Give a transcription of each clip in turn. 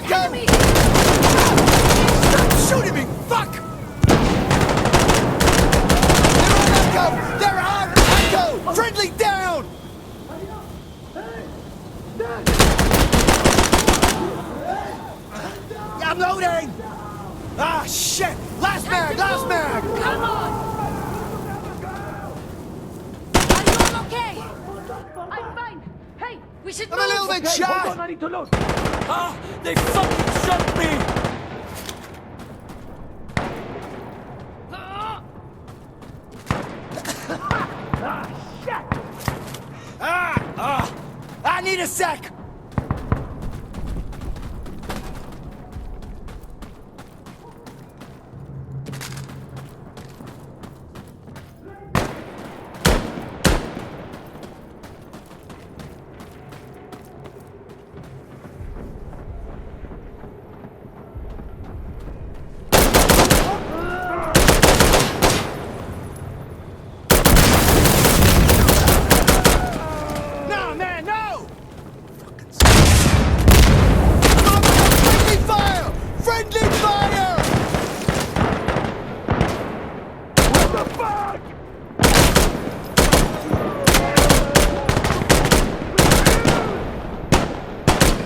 Echo! Enemy! Stop shooting me! Fuck! They're on Echo! They're on Echo! Friendly down! I'm loading! Ah, shit! Last mag! Last mag! Come on! Are you all okay? I'm fine. Hey, we should I'm move! a little bit Hold shot! on, I need to load. Ah! They fucking shot me! I need a sec! No, man, no! Friendly fire! Friendly fire! What the fuck?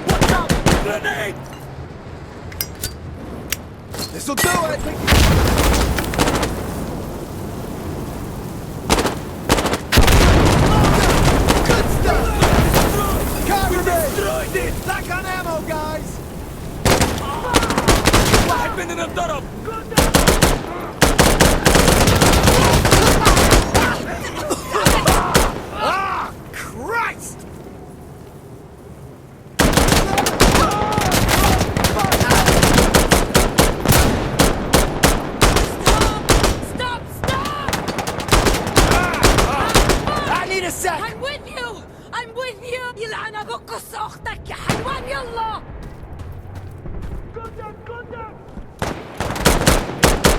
Watch out! Grenade! This'll do it! Good stuff! Cover me! Destroyed it! Back on ammo, guys! واحد مننا اتضرب! Ah, Christ! Stop! Stop! I need a sec! I'm with you! I'm with you! يلعن ابوك قص اختك يا حيوان يلا!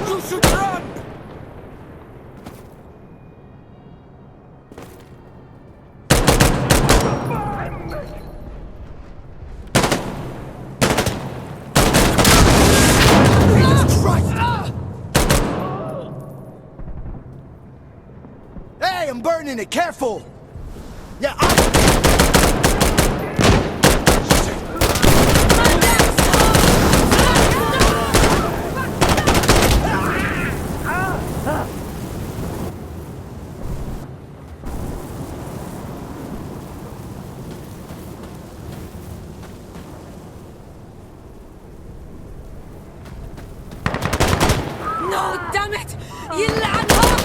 You should run! Jesus Christ! Hey, I'm burning it! Careful! Yeah, No, damn it! يلعنها!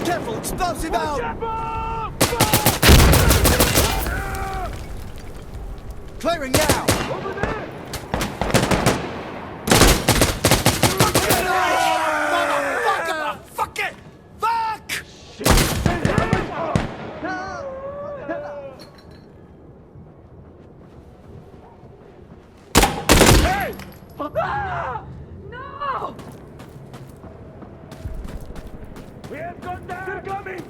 careful! Explosive out! Clearing now! Motherfucker! Fuck it! Fuck! Hey! No! We have contact! They're coming!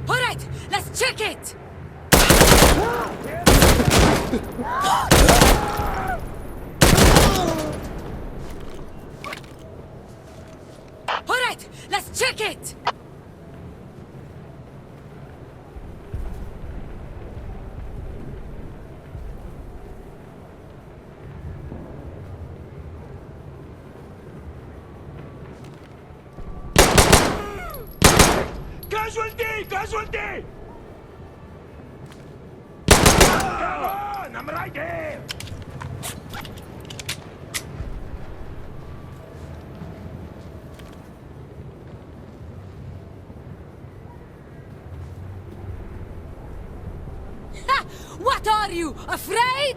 Alright, let's check it! Alright, let's check it! Casualty! Casualty! Come on! I'm right here! Ha! What are you, afraid?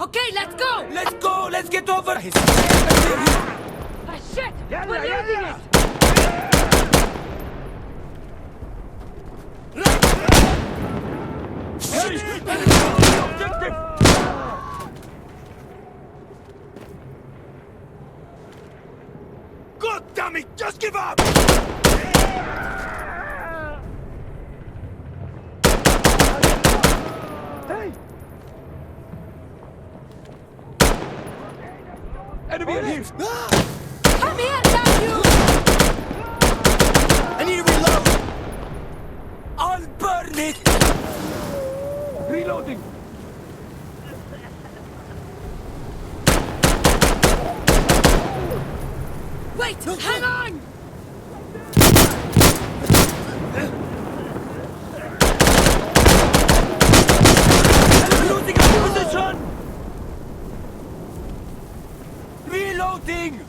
Okay, let's go! Let's go! Let's get over his... Ah, shit! We're losing it! Objective! God damn it! Just give up! Hey! Enemy in here! Come here, damn you! I need to reload! I'll burn it! Reloading! Wait, hang on! I'm losing our position! Reloading!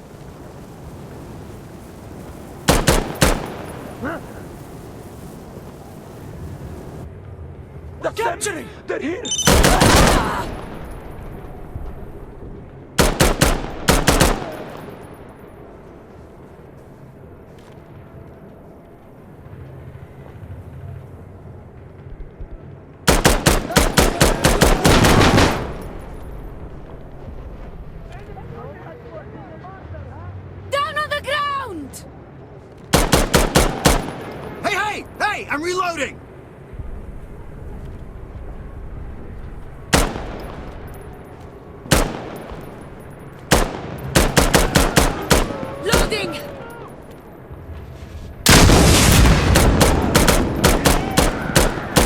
They're capturing! They're here! Down on the ground! Hey! I'm reloading! Loading!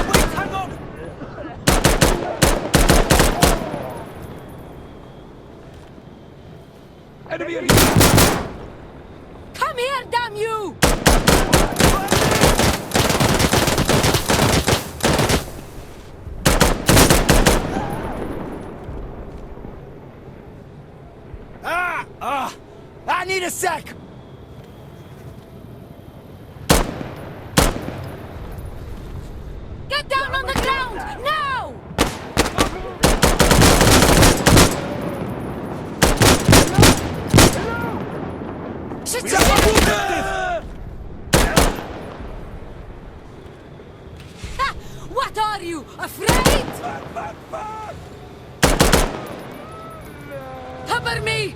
Wait, hang on! Enemy in here! Come here, damn you! I need a sec! Get down on the ground, now! Shit, shit, shit! Ha! What are you, afraid? Cover me!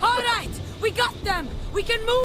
All right, we got them! We can move!